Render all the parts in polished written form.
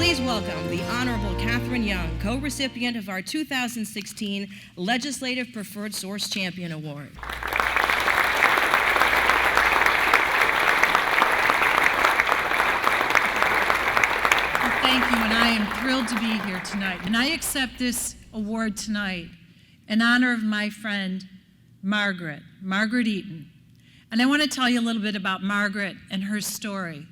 Please welcome the Honorable Catharine Young, co-recipient of our 2016 Legislative Preferred Source Champion Award. Thank you, and I am thrilled to be here tonight. And I accept this award tonight in honor of my friend, Margaret Eaton. And I want to tell you a little bit about Margaret and her story.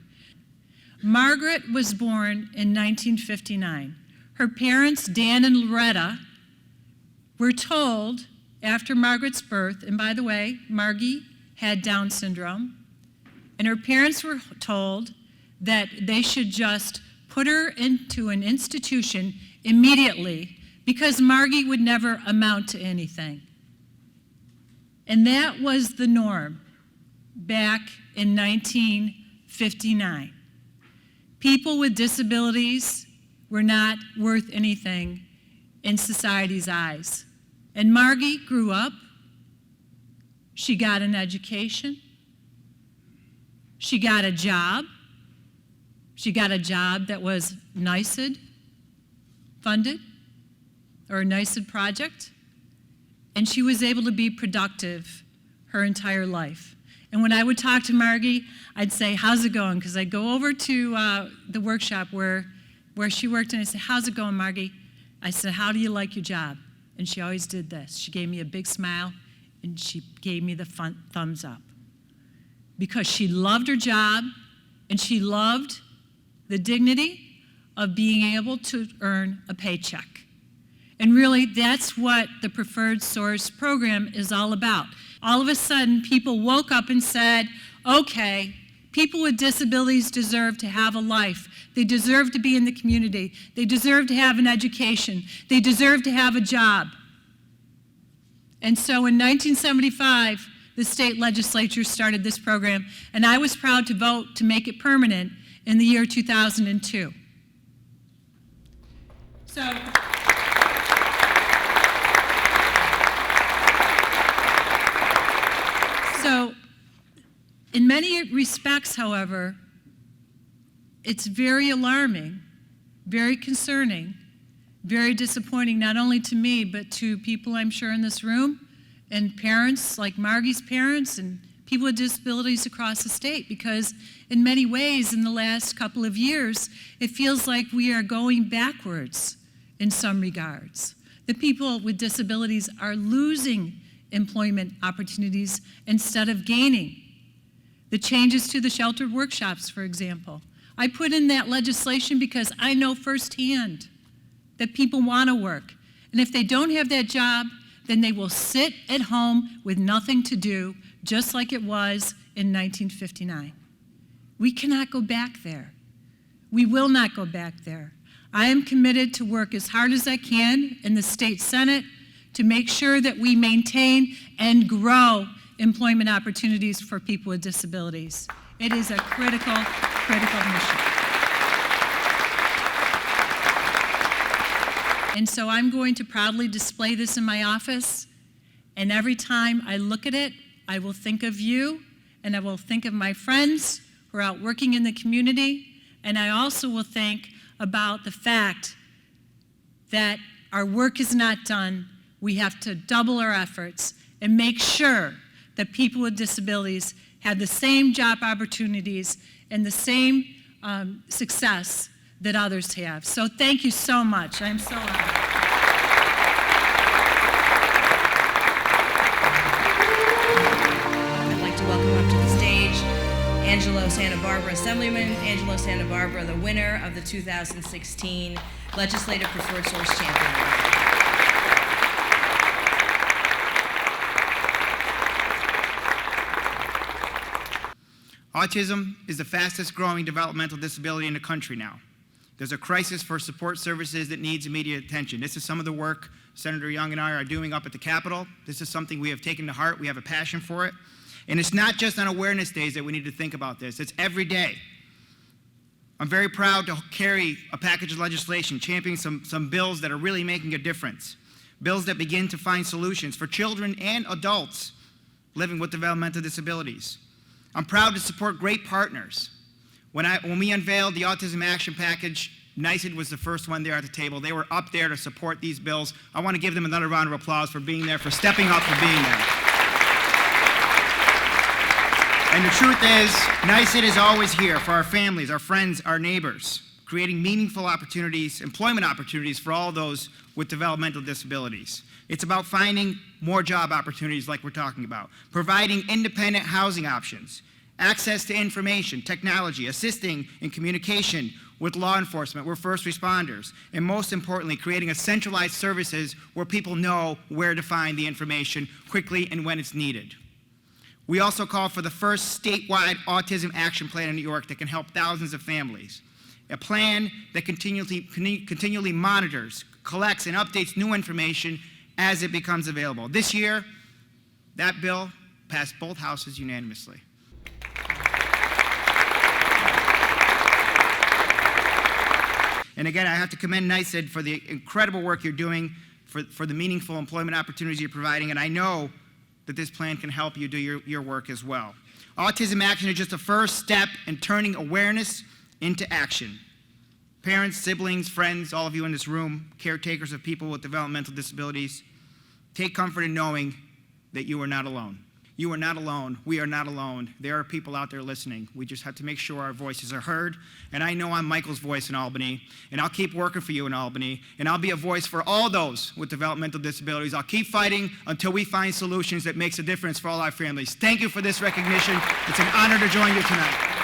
Margaret was born in 1959. Her parents, Dan and Loretta, were told after Margaret's birth, and by the way, Margie had Down syndrome, and her parents were told that they should just put her into an institution immediately because Margie would never amount to anything. And that was the norm back in 1959. People with disabilities were not worth anything in society's eyes. And Margie grew up, she got an education, she got a job. She got a job that was NYSID funded, or a NYSID project, and she was able to be productive her entire life. And when I would talk to Margie, I'd say, how's it going? Because I'd go over to the workshop where she worked, and I'd say, how's it going, Margie? I said, how do you like your job? And she always did this. She gave me a big smile, and she gave me the thumbs up. Because she loved her job, and she loved the dignity of being able to earn a paycheck. And really, that's what the Preferred Source program is all about. All of a sudden, people woke up and said, okay, people with disabilities deserve to have a life. They deserve to be in the community. They deserve to have an education. They deserve to have a job. And so in 1975, the state legislature started this program, and I was proud to vote to make it permanent in the year 2002. So in many respects, however, it's very alarming, very concerning, very disappointing, not only to me, but to people I'm sure in this room, and parents like Margie's parents and people with disabilities across the state, because in many ways in the last couple of years, it feels like we are going backwards in some regards. The people with disabilities are losing employment opportunities instead of gaining. The changes to the sheltered workshops, for example. I put in that legislation because I know firsthand that people want to work. And if they don't have that job, then they will sit at home with nothing to do, just like it was in 1959. We cannot go back there. We will not go back there. I am committed to work as hard as I can in the state Senate to make sure that we maintain and grow employment opportunities for people with disabilities. It is a critical mission. And so I'm going to proudly display this in my office, and every time I look at it, I will think of you, and I will think of my friends who are out working in the community, and I also will think about the fact that our work is not done. We have to double our efforts and make sure that people with disabilities have the same job opportunities and the same success that others have. So thank you so much. I'm so honored. I'd like to welcome up to the stage Angelo Santabarbara, Assemblyman Angelo Santabarbara, the winner of the 2016 Legislative Preferred Source Champion Award. Autism is the fastest growing developmental disability in the country now. There's a crisis for support services that needs immediate attention. This is some of the work Senator Young and I are doing up at the Capitol. This is something we have taken to heart. We have a passion for it. And it's not just on awareness days that we need to think about this. It's every day. I'm very proud to carry a package of legislation championing some bills that are really making a difference. Bills that begin to find solutions for children and adults living with developmental disabilities. I'm proud to support great partners. When we unveiled the Autism Action Package NYSID was the first one there at the table. They were up there to support these bills. I want to give them another round of applause for being there, for stepping up, for being there. And the truth is, NYSID is always here for our families, our friends, our neighbors, creating meaningful opportunities, employment opportunities for all those with developmental disabilities. It's about finding more job opportunities like we're talking about, providing independent housing options, access to information, technology, assisting in communication with law enforcement, with first responders, and most importantly, creating a centralized services where people know where to find the information quickly and when it's needed. We also call for the first statewide autism action plan in New York that can help thousands of families. A plan that continually monitors, collects, and updates new information as it becomes available. This year, that bill passed both houses unanimously. And again, I have to commend NYSID for the incredible work you're doing, for the meaningful employment opportunities you're providing, and I know that this plan can help you do your work as well. Autism Action is just a first step in turning awareness into action. Parents, siblings, friends, all of you in this room, caretakers of people with developmental disabilities, take comfort in knowing that you are not alone. You are not alone. We are not alone. There are people out there listening. We just have to make sure our voices are heard. And I know I'm Michael's voice in Albany, and I'll keep working for you in Albany, and I'll be a voice for all those with developmental disabilities. I'll keep fighting until we find solutions that makes a difference for all our families. Thank you for this recognition. It's an honor to join you tonight.